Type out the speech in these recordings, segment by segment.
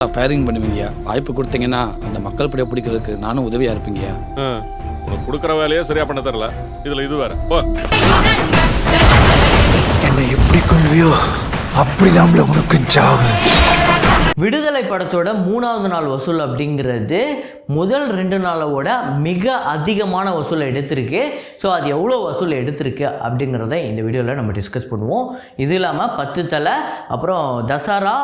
Firing பண்ணுவீங்க. வாய்ப்பு கொடுத்தீங்கன்னா அந்த மக்கள் படையை பிடிக்கிறதுக்கு நானும் உதவியாக இருப்பீங்கய்யா. உனக்கு கொடுக்குற வேலையே சரியா பண்ண தரல, இதில் இது வேற. என்னை எப்படி கொள்வியோ அப்படிதான் உனக்கு சாவு. விடுதலை படத்தோட 3வது நாள் வசூல் அப்படிங்கிறது முதல் 2 நாளோட மிக அதிகமான வசூலை எடுத்திருக்கு. ஸோ அது எவ்வளோ வசூல் எடுத்திருக்கு அப்படிங்கிறத இந்த வீடியோவில் நம்ம டிஸ்கஸ் பண்ணுவோம். இது இல்லாமல் 10 தலை, அப்புறம் தசரா,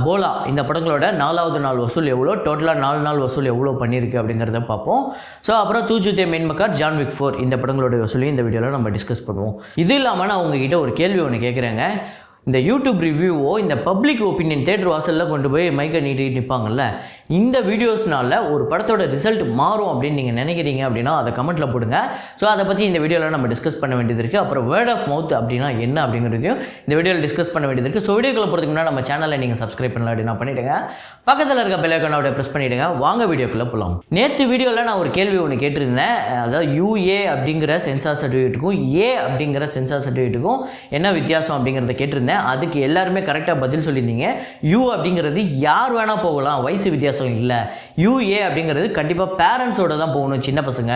போலா இந்த படங்களோட 4வது நாள் வசூல் எவ்வளோ, டோட்டலாக 4 நாள் வசூல் எவ்வளோ பண்ணியிருக்கு அப்படிங்கிறத பார்ப்போம். ஸோ அப்புறம் தூஜுதே மெயின்மக்கார், ஜான் விக் 4 இந்த படங்களோட வசூலையும் இந்த வீடியோவில் நம்ம டிஸ்கஸ் பண்ணுவோம். இது இல்லாமல் நான் உங்ககிட்ட ஒரு கேள்வி ஒன்று கேட்குறேங்க. இந்த யூடியூப் ரிவ்யூவோ இந்த பப்ளிக் ஒப்பீனியன் தேட்டர் வாசலில் கொண்டு போய் மைக்கை நீட்டி நிற்பாங்கல்ல, இந்த வீடியோஸ்னால ஒரு படத்தோட ரிசல்ட் மாறும் அப்படின்னு நீங்கள் நினைக்கிறீங்க அப்படின்னா அதை கமெண்ட்டில் போடுங்க. ஸோ அதை பற்றி இந்த வீடியோவில் நம்ம டிஸ்கஸ் பண்ண வேண்டியது இருக்குது. அப்புறம் வேர்ட் ஆஃப் மவுத் அப்படின்னா என்ன அப்படிங்கிறதையும் இந்த வீடியோவில் டிஸ்கஸ் பண்ண வேண்டியது இருக்குது. ஸோ வீடியோக்குள்ள போகிறதுக்கு முன்னாடி நம்ம சேனலை நீங்கள் சப்ஸ்கிரைப் பண்ணலாம் அப்படின்னா பண்ணிவிடுங்க. பக்கத்தில் இருக்க பெல் ஐகானை ப்ரெஸ் பண்ணிவிடுங்க. வாங்க வீடியோக்குள்ளே போகலாம். நேற்று வீடியோவில் நான் ஒரு கேள்வி ஒன்று கேட்டிருந்தேன். அதாவது UA அப்படிங்கிற சென்சார் சர்டிஃபிகேட்டுக்கும் A அப்படிங்கிற சென்சார் சர்டிஃபிகேட்டுக்கும் என்ன வித்தியாசம் அப்படிங்கிறத கேட்டிருந்தேன். அதுக்கு எல்லாருமே கரெக்டாக பதில் சொல்லியிருந்தீங்க. U அப்படிங்கிறது யார் வேணால் போகலாம், வயசு வித்தியாசம் இல்லை. UA அப்படிங்கிறது கண்டிப்பாக பேரண்ட்ஸோட தான் போகணும், சின்ன பசங்க.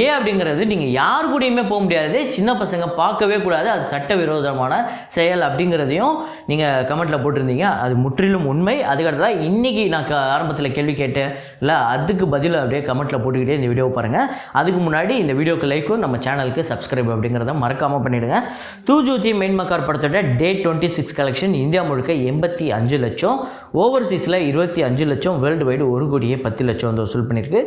A அப்படிங்கிறது நீங்கள் யார் கூடயுமே போக முடியாது, சின்ன பசங்க பார்க்கவே கூடாது, அது சட்டவிரோதமான செயல் அப்படிங்கிறதையும் நீங்கள் கமெண்ட்டில் போட்டிருந்தீங்க. அது முற்றிலும் உண்மை. அதுக்கடுத்ததான் இன்றைக்கி நான் ஆரம்பத்தில் கேள்வி கேட்டேன் இல்லை, அதுக்கு பதில் அப்படியே கமெண்ட்டில் போட்டுக்கிட்டே இந்த வீடியோவை பாருங்கள். அதுக்கு முன்னாடி இந்த வீடியோக்கு லைக்கும் நம்ம சேனலுக்கு சப்ஸ்கிரைப் அப்படிங்கிறத மறக்காமல் பண்ணிவிடுங்க. தூஜுதே மெயின்மக்கார் படத்தோட Day 26 கலெக்ஷன் இந்தியா முழுக்க 85 லட்சம், ஓவர்சீஸில் 25 லட்சம், வேர்ல்டு வைடு 1,10,00,000 வந்து வசூல் பண்ணியிருக்கு.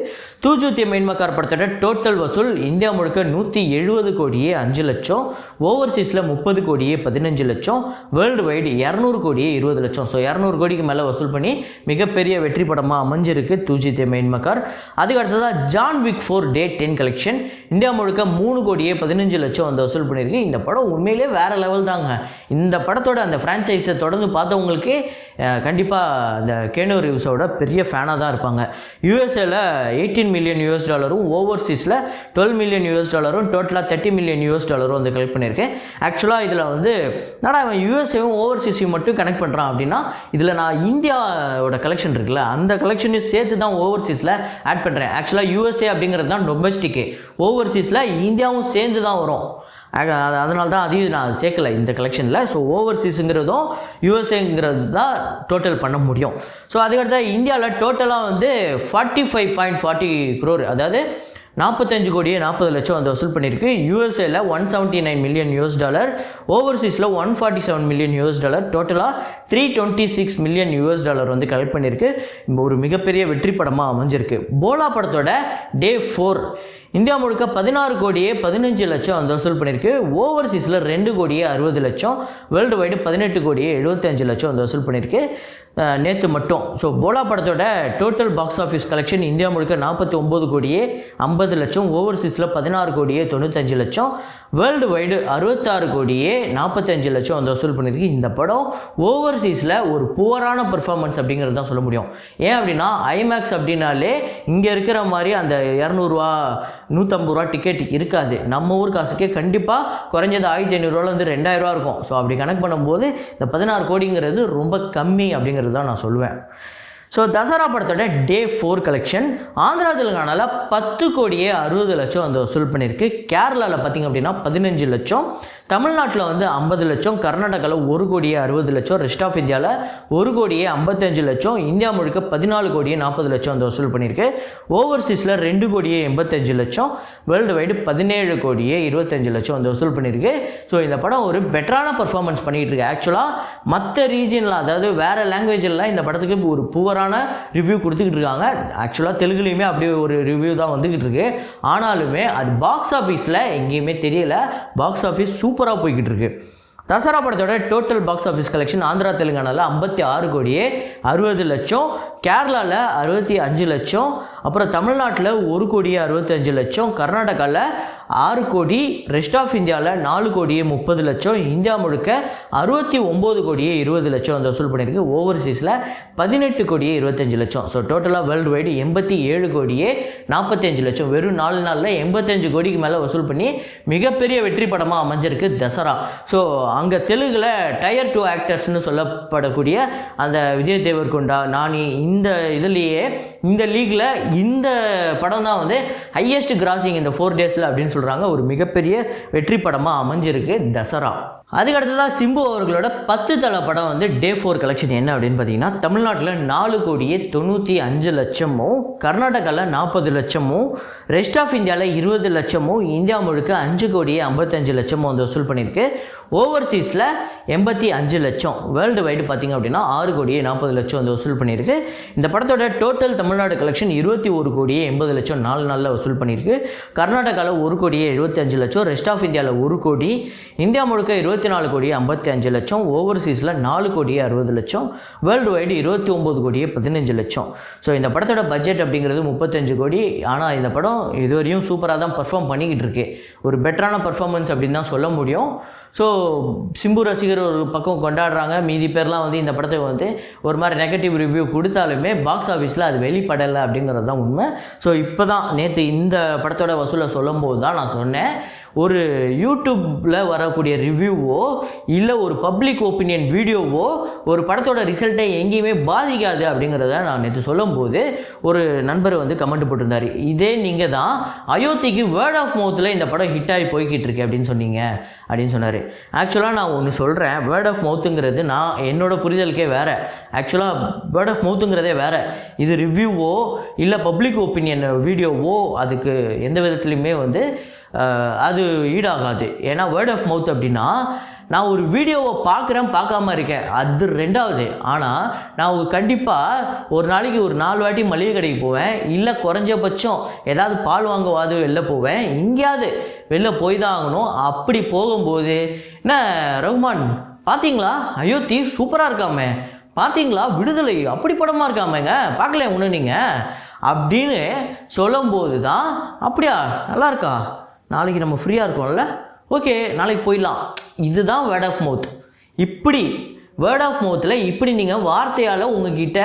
தூஜுதே மெயின்மக்கார் படத்தோட டோட்டல் வசூல் இந்தியா முழுக்க 170,05 லட்சம், ஓவர்சீஸில் 30,15 லட்சம், வேர்ல்டு வைடு 200,20 லட்சம். ஸோ 200 கோடிக்கு மேலே வசூல் பண்ணி மிகப்பெரிய வெற்றி படமாக அமைஞ்சிருக்கு தூஜுதே மெயின்மக்கார். அதுக்கு அடுத்ததாக John Wick 4 Day 10 collection India முழுக்க 3,15 லட்சம் வந்து வசூல் பண்ணியிருக்கு. இந்த படம் உண்மையிலே வேறு லெவல் தாங்க. இந்த படத்தோட அந்த ஃப்ரான்ச்சைஸை தொடர்ந்து பார்த்தவங்களுக்கு கண்டிப்பாக இந்த கேனோ ரீவ்ஸோட பெரிய ஃபேனாக தான் இருப்பாங்க. யூஎஸ்ஏல $18 மில்லியன், ஓவர்சீஸில் $12 மில்லியன், டோட்டலாக $30 மில்லியன் வந்து கலெக்ட் பண்ணியிருக்கேன். ஆக்சுவலாக இதில் வந்து அவன் யூஎஸ்ஏவும் ஓவர்சீஸையும் மட்டும் கனெக்ட் பண்ணுறான் அப்படின்னா, இதில் நான் இந்தியாவோட கலெக்ஷன் இருக்குல்ல, அந்த கலெக்ஷனையும் சேர்த்து தான் ஓவர்சீஸில் ஆட் பண்ணுறேன். ஆக்சுவலாக யூஎஸ்ஏ அப்படிங்கிறது தான் டொமஸ்டிக்கு, ஓவர்சீஸில் இந்தியாவும் சேர்ந்து தான் வரும். அதனால தான் அதையும் நான் சேர்க்கலை இந்த கலெக்ஷனில். ஸோ ஓவர்சீஸுங்கிறதும் யூஎஸ்ஏங்கிறது தான் டோட்டல் பண்ண முடியும். ஸோ அதுக்கடுத்த இந்தியாவில் டோட்டலாக வந்து 45.40 crore, அதாவது 45,40,00,000 வந்து வசூல் பண்ணியிருக்கு. யூஎஸ்ஏல $179 மில்லியன், ஓவர்சீஸில் $147 மில்லியன், டோட்டலாக $326 மில்லியன் வந்து கலெக்ட் பண்ணியிருக்கு. ஒரு மிகப்பெரிய வெற்றி படமாக அமைஞ்சிருக்கு. போலா படத்தோட Day 4 இந்தியா முழுக்க 16,15,00,000 வந்து வசூல் பண்ணியிருக்கு. ஓவர்சீஸில் $2,60,00,000, வேர்ல்டு வைடு $18,75,00,000 வந்து வசூல் பண்ணியிருக்கு நேற்று மட்டும். ஸோ போலா படத்தோட total box office collection India முழுக்க $49,50,00,000, ஓவர்சீஸில் $16,95,00,000, வேர்ல்டு வைடு $66,45,00,000 வந்து வசூல் பண்ணியிருக்கு. இந்த படம் ஓவர்சீஸில் ஒரு புவரான பெர்ஃபார்மன்ஸ் அப்படிங்கிறது தான் சொல்ல முடியும். ஏன் அப்படின்னா ஐமேக்ஸ் அப்படின்னாலே இங்கே இருக்கிற மாதிரி அந்த 200 150 டிக்கெட் இருக்காது. நம்ம ஊர் காசுக்கே கண்டிப்பாக குறைஞ்சது 1,500 2,000 இருக்கும். ஸோ அப்படி கணக்கு பண்ணும்போது இந்த 16 கோடிங்கிறது ரொம்ப கம்மி அப்படிங்கிறது தான் நான் சொல்லுவேன். ஸோ தசரா படத்தோட Day 4 கலெக்ஷன் ஆந்திரா தெலுங்கானாவில் 10,60,00,000 வந்து வசூல் பண்ணியிருக்கு. கேரளாவில் பார்த்திங்க அப்படின்னா 15 லட்சம், தமிழ்நாட்டில் வந்து 50 லட்சம், கர்நாடகாவில் 1,60,00,000, ரெஸ்ட் ஆஃப் இந்தியாவில் 1,55,00,000, இந்தியா முழுக்க 14,40,00,000 வந்து வசூல் பண்ணியிருக்கு. ஓவர்சீஸில் 2,85,00,000, வேர்ல்டு வைடு 17,25,00,000 வந்து வசூல் பண்ணியிருக்கு. ஸோ இந்த படம் ஒரு பெட்டரான பர்ஃபார்மன்ஸ் பண்ணிகிட்டு இருக்கு. ஆக்சுவலாக மற்ற ரீஜனில், அதாவது வேறு லாங்குவேஜில் இந்த படத்துக்கு ஒரு புவரான ரிவ்யூ கொடுத்துக்கிட்டு இருக்காங்க. ஆக்சுவலாக தெலுங்குலையுமே அப்படியே ஒரு ரிவ்யூ தான் வந்துக்கிட்டு இருக்கு. ஆனாலுமே அது பாக்ஸ் ஆஃபீஸில் எங்கேயுமே தெரியல. பாக்ஸ் ஆஃபீஸ் சூப்பராக போய்கிட்டு இருக்கு. தசரா படத்தோட total box office collection Andhra தெலுங்கானாவில் 56,60,00,000, கேரளாவில் 65 லட்சம், அப்புறம் தமிழ்நாட்டில் 1,65,00,000, கர்நாடகாவில் 6 கோடி, ரெஸ்ட் ஆஃப் இந்தியாவில் 4 கோடியே 30 லட்சம், இந்தியா முழுக்க 69 கோடியே 20 லட்சம் வந்து வசூல் பண்ணியிருக்கு. ஓவர்சீஸில் 18 கோடியே 25 லட்சம். ஸோ டோட்டலாக வேர்ல்டு வைடு 87 கோடியே 45 லட்சம். வெறும் 4 நாளில் 85 கோடிக்கு மேலே வசூல் பண்ணி மிகப்பெரிய வெற்றி படமாக அமைஞ்சிருக்கு தசரா. ஸோ அங்கே தெலுங்கில் டயர் 2 ஆக்டர்ஸ்னு சொல்லப்படக்கூடிய அந்த விஜய் தேவர்கொண்டா, நானி, இந்த இதுலேயே இந்த லீக்ல இந்த படம் தான் வந்து ஹையஸ்ட் கிராசிங் இந்த 4 டேஸில் அப்படின்னு சொல்கிறாங்க. ஒரு மிகப்பெரிய வெற்றி படமாக அமைஞ்சிருக்கு தசரா. அதுக்கடுத்ததாக சிம்பு அவர்களோட 10 தலை படம் வந்து டே 4 கலெக்ஷன் என்ன அப்படின்னு பார்த்தீங்கன்னா, தமிழ்நாட்டில் 4 கோடியே 95 லட்சமும், கர்நாடகாவில் 40 லட்சமும், ரெஸ்ட் ஆஃப் இந்தியாவில் 20 லட்சமும், இந்தியா முழுக்க 5 கோடியே 55 லட்சமும் வந்து வசூல் பண்ணியிருக்கு. ஓவர்சீஸில் 85 லட்சம். வேர்ல்டு வைடு பார்த்திங்க அப்படின்னா 6 கோடியே 40 லட்சம் வந்து வசூல் பண்ணியிருக்கு. இந்த படத்தோட டோட்டல் தமிழ்நாடு கலெக்ஷன் 21 கோடியே 80 லட்சம் 4 நாளில் வசூல் பண்ணியிருக்கு. கர்நாடகாவில் 1 கோடியே 75 லட்சம், ரெஸ்ட் ஆஃப் இந்தியாவில் 1 கோடி, இந்தியா முழுக்க 24 கோடியே 55 லட்சம், ஓவர்சீஸில் 4 கோடியே 60 லட்சம், வேர்ல்டு வைடு 29 கோடியே 15 லட்சம். ஸோ இந்த படத்தோட பட்ஜெட் அப்படிங்கிறது 35 கோடி. ஆனால் இந்த படம் இதுவரையும் சூப்பராக தான் பர்ஃபார்ம் பண்ணிக்கிட்டு இருக்கு. ஒரு பெட்டரான பர்ஃபார்மன்ஸ் அப்படின்னு தான் சொல்ல முடியும். ஸோ சிம்பு ரசிகர் ஒரு பக்கம் கொண்டாடுறாங்க, மீதி பேர்லாம் வந்து இந்த படத்தை வந்து ஒரு மாதிரி நெகட்டிவ் ரிவ்யூ கொடுத்தாலுமே பாக்ஸ் ஆஃபீஸில் அது வெளிப்படலை அப்படிங்கிறது தான் உண்மை. ஸோ இப்போ தான் நேற்று இந்த படத்தோட வசூலை சொல்லும் போது தான் நான் சொன்னேன், ஒரு யூடியூப்பில் வரக்கூடிய ரிவ்யூவோ இல்லை ஒரு பப்ளிக் ஒப்பீனியன் வீடியோவோ ஒரு படத்தோட ரிசல்ட்டை எங்கேயுமே பாதிக்காது அப்படிங்கிறத நான் நேற்று சொல்லும்போது ஒரு நண்பர் வந்து கமெண்ட் போட்டிருந்தார், இதே நீங்கள் தான் அயோத்திக்கு வேர்ட் ஆஃப் மவுத்தில் இந்த படம் ஹிட் ஆகி போய்கிட்டு இருக்கு அப்படின்னு சொன்னீங்க அப்படின்னு சொன்னார். ஆக்சுவலாக நான் ஒன்று சொல்கிறேன், வேர்ட் ஆஃப் மவுத்துங்கிறது நான் என்னோட புரிதலுக்கே வேறு. ஆக்சுவலாக வேர்ட் ஆஃப் மவுத்துங்கிறதே வேறு. இது ரிவ்யூவோ இல்லை பப்ளிக் ஒப்பீனியன் வீடியோவோ அதுக்கு எந்த விதத்துலையுமே வந்து அது ஈடாகாது. ஏன்னா வேர்ட் ஆஃப் மவுத் அப்படின்னா நான் ஒரு வீடியோவை பார்க்குறேன், பார்க்காம இருக்கேன், அது ரெண்டாவது. ஆனால் நான் கண்டிப்பாக ஒரு நாளைக்கு ஒரு 4 வாட்டி மளிகை கடைக்கு போவேன், இல்லை குறைஞ்சபட்சம் ஏதாவது பால் வாங்கவாது வெளில போவேன், எங்கேயாவது வெளில போய் தான் ஆகணும். அப்படி போகும்போது என்ன ரகுமான் பார்த்தீங்களா, அயோத்தி சூப்பராக இருக்காமே, பார்த்தீங்களா விடுதலை அப்படி படமாக இருக்காமேங்க, பார்க்கல ஒன்று நீங்கள் அப்படின்னு சொல்லும்போது தான் அப்படியா நல்லா இருக்கா, நாளைக்கு நம்ம ஃப்ரீயாக இருக்கோம்ல, ஓகே நாளைக்கு போயிடலாம். இதுதான் வேர்ட் ஆஃப் மவுத். இப்படி வேர்ட் ஆஃப் மவுத்தில் இப்படி நீங்கள் வார்த்தையால் உங்ககிட்ட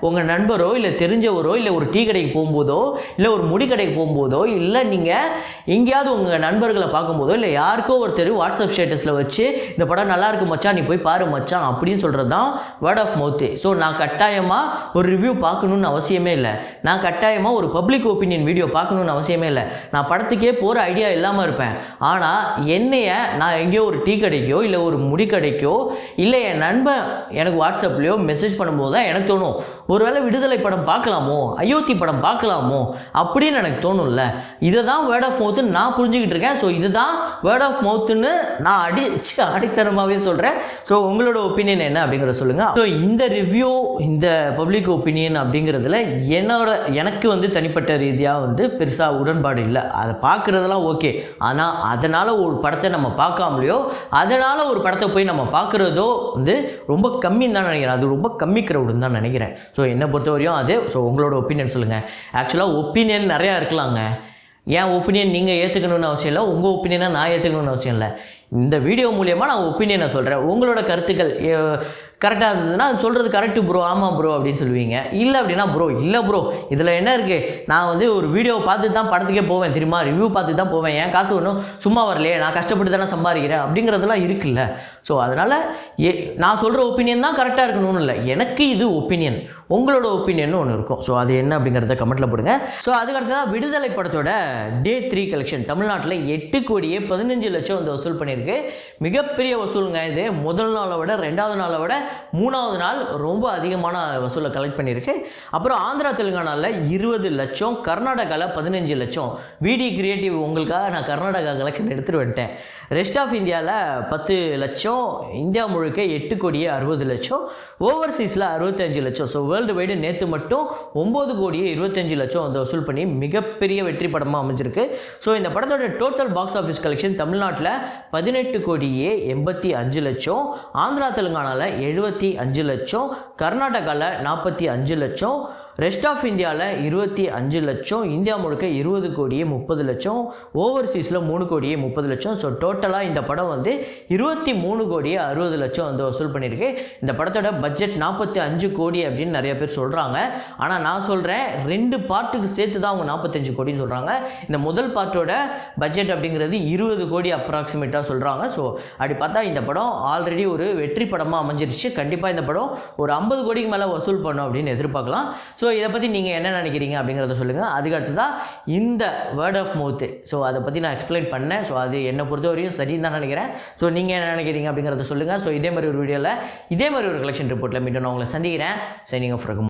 உங்கள் நண்பரோ இல்லை தெரிஞ்சவரோ இல்லை ஒரு டீ கடைக்கு போகும்போதோ இல்லை ஒரு முடி கடைக்கு போகும்போதோ இல்லை நீங்கள் எங்கேயாவது உங்கள் நண்பர்களை பார்க்கும்போதோ இல்லை யாருக்கோ ஒருத்தர் வாட்ஸ்அப் ஸ்டேட்டஸில் வச்சு இந்த படம் நல்லா இருக்கு மச்சான் நீ போய் பாரு மச்சான் அப்படின்னு சொல்கிறது தான் வேர்ட் ஆஃப் மவுத்து. ஸோ நான் கட்டாயமாக ஒரு ரிவ்யூ பார்க்கணுன்னு அவசியமே இல்லை, நான் கட்டாயமாக ஒரு பப்ளிக் ஒப்பீனியன் வீடியோ பார்க்கணுன்னு அவசியமே இல்லை, நான் படத்துக்கே போகிற ஐடியா இல்லாமல் இருப்பேன். ஆனால் என்னைய நான் எங்கேயோ ஒரு டீ கடைக்கோ இல்லை ஒரு முடி கடைக்கோ இல்லை என் நண்பன் எனக்கு வாட்ஸ்அப்லேயோ மெசேஜ் பண்ணும்போது தான் எனக்கு தோணும், ஒருவேளை விடுதலை படம் பார்க்கலாமோ, அயோத்தி படம் பார்க்கலாமோ அப்படின்னு எனக்கு தோணும்ல. இதை தான் வேர்ட் ஆஃப் மவுத்துன்னு நான் புரிஞ்சுக்கிட்டு இருக்கேன். ஸோ இதுதான் வேர்ட் ஆஃப் மவுத்துன்னு நான் அடித்தரமாகவே சொல்கிறேன். ஸோ உங்களோட ஒப்பீனியன் என்ன அப்படிங்கிறத சொல்லுங்கள். ஸோ இந்த ரிவ்யூ இந்த பப்ளிக் ஒப்பீனியன் அப்படிங்கிறதுல எனக்கு வந்து தனிப்பட்ட ரீதியாக வந்து பெருசாக உடன்பாடு இல்லை. அதை பார்க்குறதெல்லாம் ஓகே, ஆனால் அதனால் ஒரு படத்தை நம்ம பார்க்காமலையோ அதனால் ஒரு படத்தை போய் நம்ம பார்க்குறதோ வந்து ரொம்ப கம்மின்னு தான் நினைக்கிறேன். அது ரொம்ப கம்மி க்ரௌடுன்னு தான் நினைக்கிறேன். ஸோ என்னை பொறுத்த வரையும் அது. ஸோ உங்களோட ஒப்பீனியன் சொல்லுங்கள். ஆக்சுவலாக ஒப்பீனியன் நிறையா இருக்கலாங்க. என் ஒப்பீனியன் நீங்கள் ஏற்றுக்கணும்னு அவசியம் இல்லை, உங்கள் ஒப்பீனியனை நான் ஏற்றுக்கணும்னு அவசியம் இல்லை. இந்த வீடியோ மூலியமாக நான் ஒப்பீனியனை சொல்கிறேன். உங்களோட கருத்துக்கள் கரெக்டாக இருந்ததுன்னா சொல்கிறது கரெக்டு ப்ரோ, ஆமாம் ப்ரோ அப்படின்னு சொல்லுவீங்க. இல்லை அப்படின்னா ப்ரோ இல்லை ப்ரோ இதில் என்ன இருக்குது, நான் வந்து ஒரு வீடியோ பார்த்து தான் படத்துக்கே போவேன் தெரியுமா, ரிவ்யூ பார்த்து தான் போவேன், என் காசு ஒன்றும் சும்மா வரலையே, நான் கஷ்டப்பட்டு தானே சம்பாதிக்கிறேன் அப்படிங்கிறதெல்லாம் இருக்குல்ல. ஸோ அதனால் நான் சொல்கிற ஒப்பீனியன் தான் கரெக்டாக இருக்கணும்னு இல்லை, எனக்கு இது ஒப்பீனியன், உங்களோட ஒப்பீனியன் ஒன்று இருக்கும். ஸோ அது என்ன அப்படிங்கிறத கமெண்ட்டில் போடுங்க. ஸோ அதுக்கடுத்ததான் விடுதலை படத்தோட டே 3 கலெக்ஷன் தமிழ்நாட்டில் 8 கோடியே 15 லட்சம் வந்து வசூல் பண்ணியிருக்கு. மிகப்பெரிய வசூலுங்க இது. முதல் நாளை விட 2வது நாளை விட 3வது நாள் ரொம்ப அதிகமான வசூலை கலெக்ட் பண்ணியிருக்கு. அப்புறம் ஆந்திரா தெலுங்கானாவில் 20 லட்சம், கர்நாடகாவில் 15 லட்சம். விடி கிரியேட்டிவ் உங்களுக்காக நான் கர்நாடகா கலெக்ஷன் எடுத்துகிட்டு வந்துட்டேன். ரெஸ்ட் ஆஃப் இந்தியாவில் 10 லட்சம், இந்தியா முழுக்க 8 கோடியே 60 லட்சம், ஓவர்சீஸில் 65 லட்சம். ஸோ வேர்ல்டு வைடு நேற்று மட்டும் 9 கோடியே 25 லட்சம் வந்து வசூல் பண்ணி மிகப்பெரிய வெற்றி படமாக அமைஞ்சிருக்கு. ஸோ இந்த படத்தோட டோட்டல் பாக்ஸ் ஆஃபீஸ் கலெக்ஷன் தமிழ்நாட்டில் 18 கோடியே 85 லட்சம், ஆந்திரா தெலுங்கானாவில் 75 லட்சம், கர்நாடகாவில் 45 லட்சம், ரெஸ்ட் ஆஃப் இந்தியாவில் 25 லட்சம், இந்தியா முழுக்க 20 கோடியே 30 லட்சம், ஓவர்சீஸில் 3 கோடியே 30 லட்சம். ஸோ டோட்டலாக இந்த படம் வந்து 23 கோடியே 60 லட்சம் வந்து வசூல் பண்ணியிருக்கு. இந்த படத்தோட பட்ஜெட் 45 கோடி அப்படின்னு நிறைய பேர் சொல்கிறாங்க. ஆனால் நான் சொல்கிறேன் 2 பார்ட்டுக்கு சேர்த்து தான் அவங்க 45 கோடின்னு சொல்கிறாங்க. இந்த முதல் பார்ட்டோட பட்ஜெட் அப்படிங்கிறது 20 கோடி அப்ராக்சிமேட்டாக சொல்கிறாங்க. ஸோ அப்படி பார்த்தா இந்த படம் ஆல்ரெடி ஒரு வெற்றி படமாக அமைஞ்சிருச்சு. கண்டிப்பாக இந்த படம் ஒரு 50 கோடிக்கு மேலே வசூல் பண்ணும் அப்படின்னு எதிர்பார்க்கலாம். ஸோ இதை பற்றி நீங்கள் என்ன நினைக்கிறீங்க அப்படிங்கிறத சொல்லுங்கள். அதுக்கடுத்து தான் இந்த வேர்ட் ஆஃப் மவுத்து, ஸோ அதை பற்றி நான் எக்ஸ்பிளைன் பண்ணேன். ஸோ அது என்னை பொறுத்தவரையும் சரின்னு தான் நினைக்கிறேன். ஸோ நீங்கள் என்ன நினைக்கிறீங்க அப்படிங்கிறத சொல்லுங்கள். ஸோ இதே மாதிரி ஒரு வீடியோவில் இதே மாதிரி ஒரு கலெக்ஷன் ரிப்போர்ட்டில் மீண்டும் நான் உங்களை சந்திக்கிறேன். Signing off Raghu.